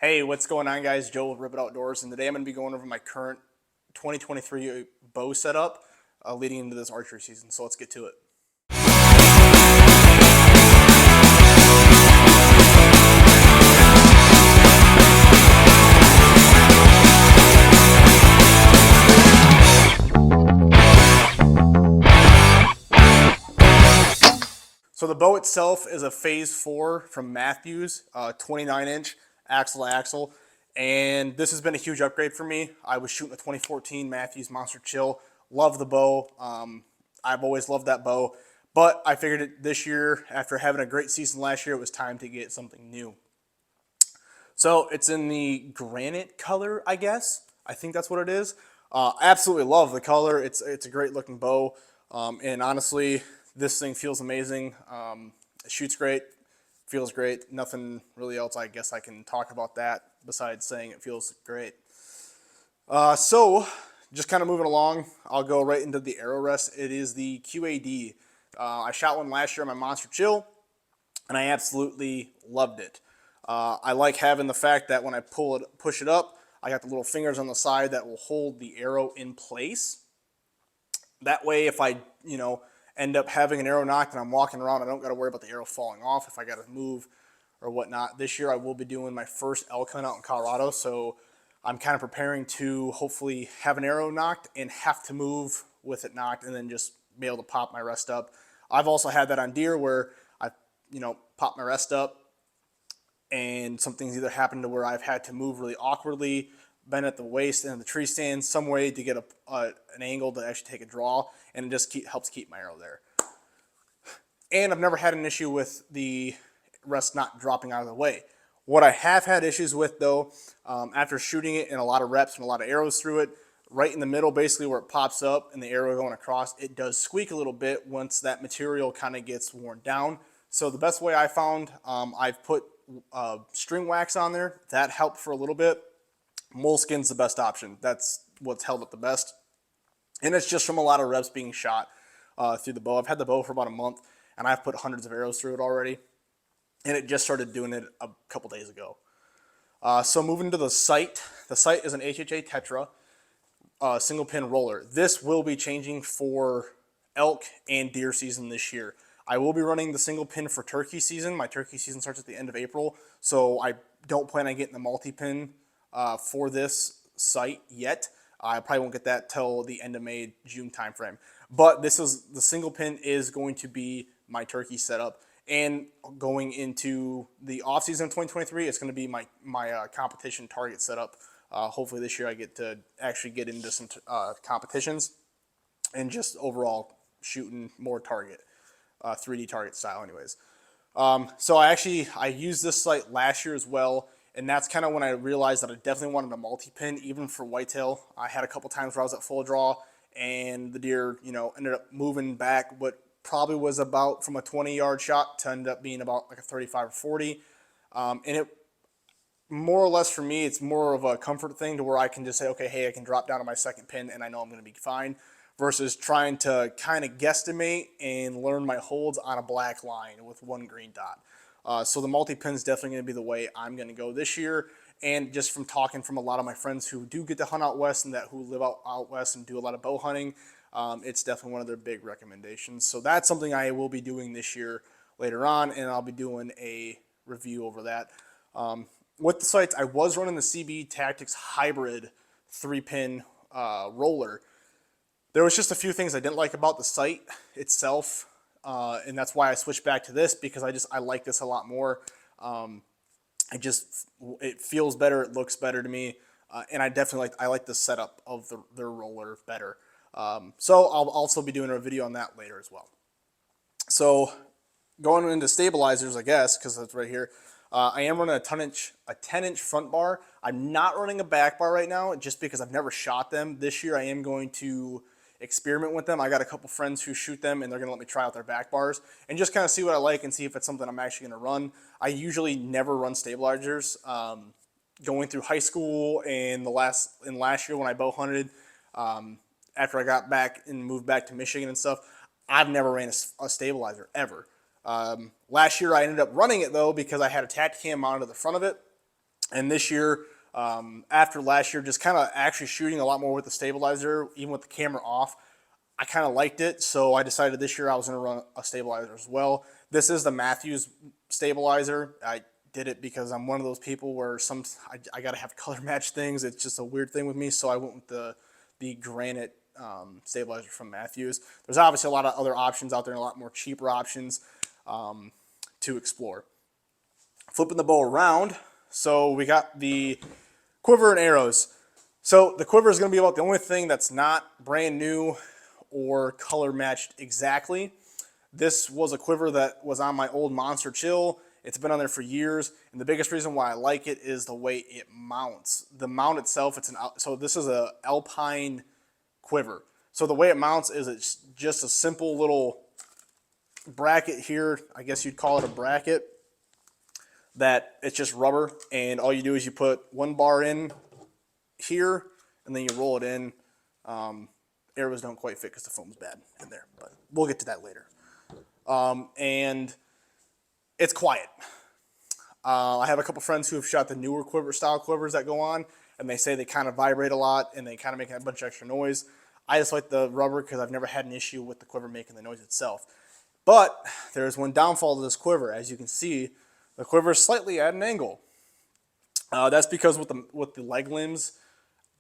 Hey, what's going on, guys? Joe with Rip It Outdoors, and today I'm going to be going over my current 2023 bow setup leading into this archery season. So let's get to it. So the bow itself is a Phase 4 from Mathew's, 29-inch axle to axle, and this has been a huge upgrade for me. I was shooting a 2014 Mathews Monster Chill. Love the bow. I've always loved that bow, but I figured this year, after having a great season last year, it was time to get something new. So it's in the granite color, I guess. I think that's what it is. Absolutely love the color. It's a great looking bow, and honestly, this thing feels amazing. It shoots great, feels great. Nothing really else I guess I can talk about that besides saying it feels great. So just kind of moving along, I'll go right into the arrow rest. It is the QAD. I shot one last year on my Monster Chill, and I absolutely loved it. I like having the fact that when I push it up, I got the little fingers on the side that will hold the arrow in place. That way, if I, end up having an arrow knocked and I'm walking around, I don't got to worry about the arrow falling off if I got to move or whatnot. This year, I will be doing my first elk hunt out in Colorado, so I'm kind of preparing to hopefully have an arrow knocked and have to move with it knocked and then just be able to pop my rest up. I've also had that on deer where I, pop my rest up and something's either happened to where I've had to move really awkwardly, bend at the waist and the tree stand, some way to get an angle to actually take a draw, and it just helps keep my arrow there. And I've never had an issue with the rest not dropping out of the way. What I have had issues with, though, after shooting it in a lot of reps and a lot of arrows through it, right in the middle, basically where it pops up and the arrow going across, it does squeak a little bit once that material kind of gets worn down. So the best way I found, I've put string wax on there. That helped for a little bit. Moleskin's the best option. That's what's held up the best. And it's just from a lot of reps being shot through the bow. I've had the bow for about a month, and I've put hundreds of arrows through it already. And it just started doing it a couple days ago. So moving to the sight. The sight is an HHA Tetra single pin roller. This will be changing for elk and deer season this year. I will be running the single pin for turkey season. My turkey season starts at the end of April, so I don't plan on getting the multi-pin for this sight yet. I probably won't get that till the end of May, June timeframe. But the single pin is going to be my turkey setup. And going into the off season of 2023, it's going to be my competition target setup. Hopefully this year I get to actually get into some competitions and just overall shooting more target, 3D target style anyways. So I used this sight last year as well, and that's kind of when I realized that I definitely wanted a multi-pin, even for whitetail. I had a couple times where I was at full draw, and the deer, ended up moving back what probably was about from a 20-yard shot to end up being about like a 35 or 40. And it, more or less for me, it's more of a comfort thing to where I can just say, okay, hey, I can drop down to my second pin and I know I'm going to be fine, versus trying to kind of guesstimate and learn my holds on a black line with one green dot. So the multi-pin is definitely going to be the way I'm going to go this year. And just from talking from a lot of my friends who do get to hunt out west and who live out west and do a lot of bow hunting, it's definitely one of their big recommendations. So that's something I will be doing this year later on, and I'll be doing a review over that. With the sights, I was running the CB Tactics Hybrid 3-pin roller. There was just a few things I didn't like about the sight itself, and that's why I switched back to this, because I like this a lot more. It feels better, it looks better to me, and I like the setup of the roller better. So I'll also be doing a video on that later as well. So going into stabilizers, I guess, because that's right here, I am running a 10-inch front bar. I'm not running a back bar right now just because I've never shot them. This year I am going to experiment with them. I got a couple friends who shoot them, and they're going to let me try out their back bars and just kind of see what I like and see if it's something I'm actually going to run. I usually never run stabilizers. Going through high school and last year when I bow hunted, after I got back and moved back to Michigan and stuff, I've never ran a stabilizer ever. Last year I ended up running it though because I had a Tacticam mounted to the front of it, And this year, after last year, just kind of actually shooting a lot more with the stabilizer, even with the camera off, I kind of liked it. So I decided this year I was going to run a stabilizer as well. This is the Mathews stabilizer. I did it because I'm one of those people where I got to have color match things. It's just a weird thing with me. So I went with the granite stabilizer from Mathews. There's obviously a lot of other options out there and a lot more cheaper options to explore. Flipping the bow around, so we got the quiver and arrows. So the quiver is going to be about the only thing that's not brand new or color matched exactly. This was a quiver that was on my old Monster Chill. It's been on there for years, and the biggest reason why I like it is the way it mounts. The mount itself, so this is a Alpine quiver. So the way it mounts is it's just a simple little bracket here. I guess you'd call it a bracket. That it's just rubber, and all you do is you put one bar in here, and then you roll it in. Arrows don't quite fit because the foam's bad in there, but we'll get to that later. And it's quiet. I have a couple friends who have shot the newer quiver style quivers that go on, and they say they kind of vibrate a lot and they kind of make a bunch of extra noise. I just like the rubber because I've never had an issue with the quiver making the noise itself. But there's one downfall to this quiver. As you can see, the quiver is slightly at an angle. That's because with the leg limbs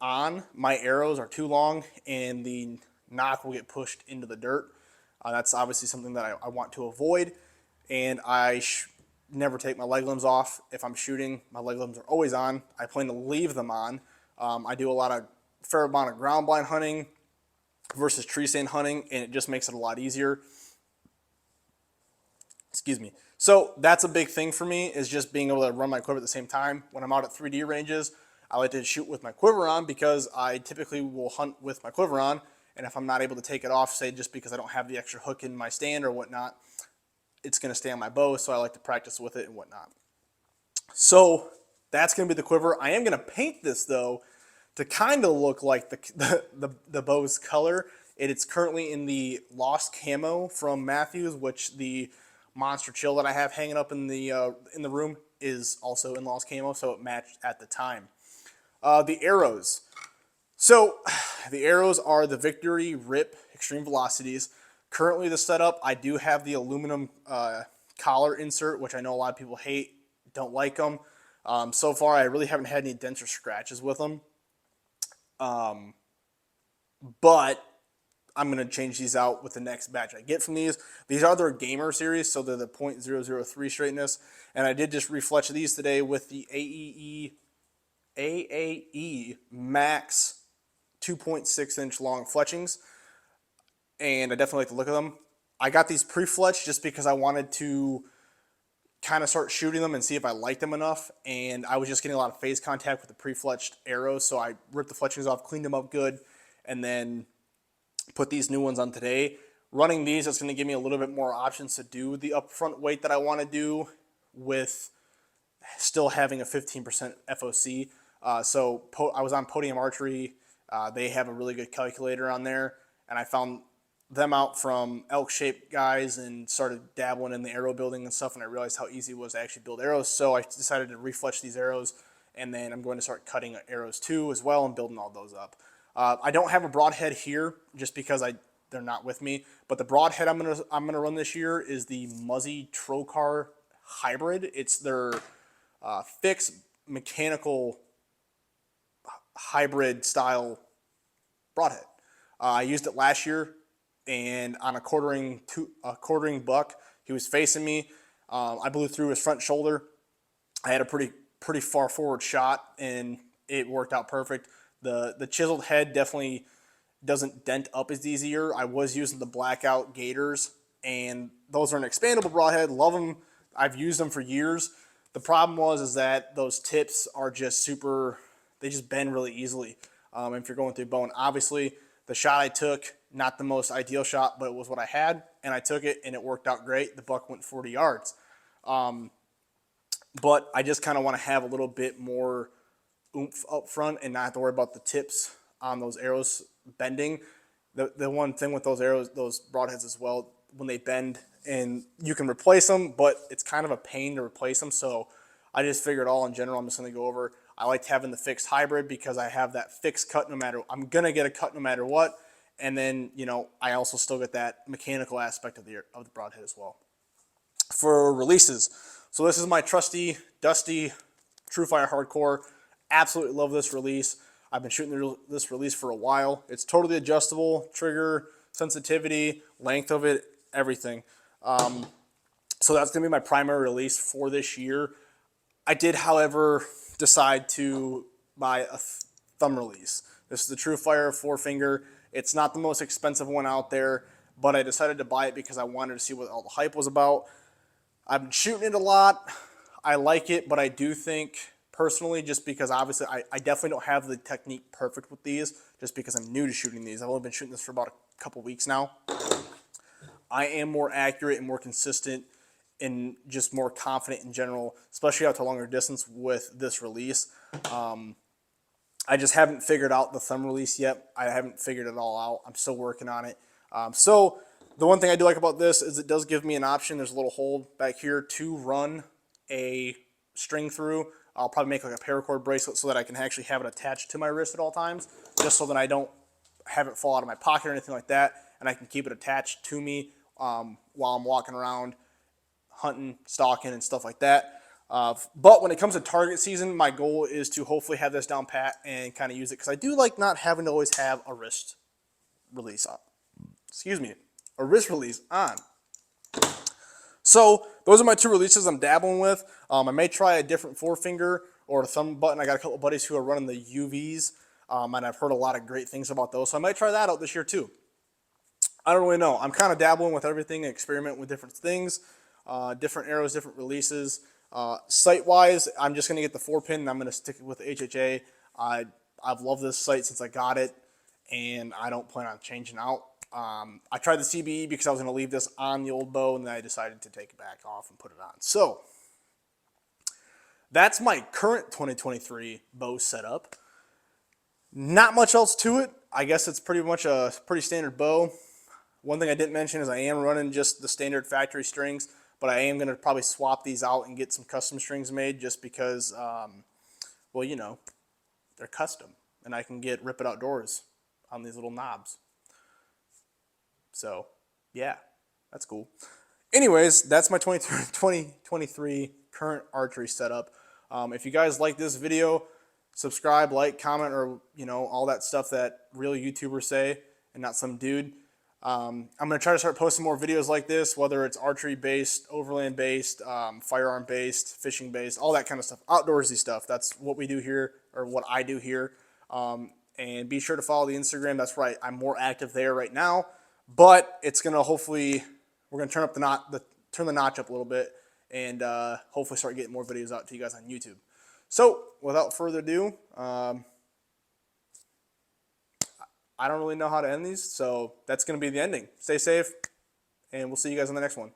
on, my arrows are too long and the nock will get pushed into the dirt. That's obviously something that I want to avoid, and I never take my leg limbs off. If I'm shooting, my leg limbs are always on. I plan to leave them on. I do fair amount of ground blind hunting versus tree stand hunting, and it just makes it a lot easier. Excuse me. So that's a big thing for me, is just being able to run my quiver at the same time. When I'm out at 3D ranges, I like to shoot with my quiver on because I typically will hunt with my quiver on. And if I'm not able to take it off, say just because I don't have the extra hook in my stand or whatnot, it's going to stay on my bow. So I like to practice with it and whatnot. So that's going to be the quiver. I am going to paint this though to kind of look like the bow's color. It's currently in the Lost Camo from Mathews, which the Monster Chill that I have hanging up in the room is also in Lost Camo, so it matched at the time. The arrows. So the arrows are the Victory Rip Extreme Velocities. Currently the setup, I do have the aluminum collar insert, which I know a lot of people hate, don't like them. So far, I really haven't had any dents or scratches with them. But I'm going to change these out with the next batch I get from these. These are their gamer series, so they're the .003 straightness. And I did just refletch these today with the AAE Max 2.6 inch long fletchings. And I definitely like the look of them. I got these pre-fletched just because I wanted to kind of start shooting them and see if I liked them enough. And I was just getting a lot of phase contact with the pre-fletched arrows, so I ripped the fletchings off, cleaned them up good, and then put these new ones on today. Running these is going to give me a little bit more options to do the upfront weight that I want to do with still having a 15% FOC. So I was on Podium Archery. They have a really good calculator on there, and I found them out from elk-shaped guys and started dabbling in the arrow building and stuff, and I realized how easy it was to actually build arrows. So I decided to refletch these arrows, and then I'm going to start cutting arrows too as well and building all those up. I don't have a broadhead here just because they're not with me, but the broadhead I'm gonna run this year is the Muzzy Trocar Hybrid. It's their fixed mechanical hybrid style broadhead. I used it last year, and on a quartering buck, he was facing me. I blew through his front shoulder. I had a pretty far forward shot, and it worked out perfect. The chiseled head definitely doesn't dent up as easier. I was using the Blackout Gators, and those are an expandable broadhead. Love them. I've used them for years. The problem is that those tips are just they just bend really easily if you're going through bone. Obviously, the shot I took, not the most ideal shot, but it was what I had, and I took it, and it worked out great. The buck went 40 yards. But I just kind of want to have a little bit more oomph up front and not have to worry about the tips on those arrows bending. The one thing with those broadheads as well, when they bend, and you can replace them, but it's kind of a pain to replace them. So I just figured all in general I'm just going to go over. I liked having the fixed hybrid because I have that fixed cut no matter, I'm going to get a cut no matter what. And then, you know, I also still get that mechanical aspect of the broadhead as well. For releases, so this is my trusty, dusty TrueFire Hardcore. Absolutely love this release. I've been shooting this release for a while. It's totally adjustable, trigger, sensitivity, length of it, everything. So that's going to be my primary release for this year. I did, however, decide to buy a thumb release. This is the TrueFire 4-finger. It's not the most expensive one out there, but I decided to buy it because I wanted to see what all the hype was about. I've been shooting it a lot. I like it, but I do think personally, just because obviously I definitely don't have the technique perfect with these, just because I'm new to shooting these. I've only been shooting this for about a couple weeks now. I am more accurate and more consistent and just more confident in general, especially out to longer distance with this release. I just haven't figured out the thumb release yet. I haven't figured it all out. I'm still working on it. So the one thing I do like about this is it does give me an option. There's a little hole back here to run a string through. I'll probably make like a paracord bracelet so that I can actually have it attached to my wrist at all times, just so that I don't have it fall out of my pocket or anything like that, and I can keep it attached to me while I'm walking around, hunting, stalking, and stuff like that. But when it comes to target season, my goal is to hopefully have this down pat and kind of use it, because I do like not having to always have a wrist release on. Excuse me, a wrist release on. So those are my two releases I'm dabbling with. I may try a different 4-finger or a thumb button. I got a couple buddies who are running the UVs, and I've heard a lot of great things about those. So I might try that out this year too. I don't really know. I'm kind of dabbling with everything and experimenting with different things, different arrows, different releases. Sight-wise, I'm just going to get the 4-pin, and I'm going to stick with the HHA. I've loved this sight since I got it, and I don't plan on changing out. I tried the CBE because I was going to leave this on the old bow, and then I decided to take it back off and put it on. So that's my current 2023 bow setup. Not much else to it. I guess it's pretty much a pretty standard bow. One thing I didn't mention is I am running just the standard factory strings, but I am going to probably swap these out and get some custom strings made, just because, well, you know, they're custom, and I can get Rip It Outdoors on these little knobs. So, yeah, that's cool. Anyways, that's my 2023 current archery setup. If you guys like this video, subscribe, like, comment, or, you know, all that stuff that real YouTubers say and not some dude. I'm going to try to start posting more videos like this, whether it's archery-based, overland-based, firearm-based, fishing-based, all that kind of stuff, outdoorsy stuff. That's what we do here, or what I do here. And be sure to follow the Instagram. That's right, I'm more active there right now. But it's going to hopefully, we're going to turn the notch up a little bit, and hopefully start getting more videos out to you guys on YouTube. So, without further ado, I don't really know how to end these, so that's going to be the ending. Stay safe, and we'll see you guys on the next one.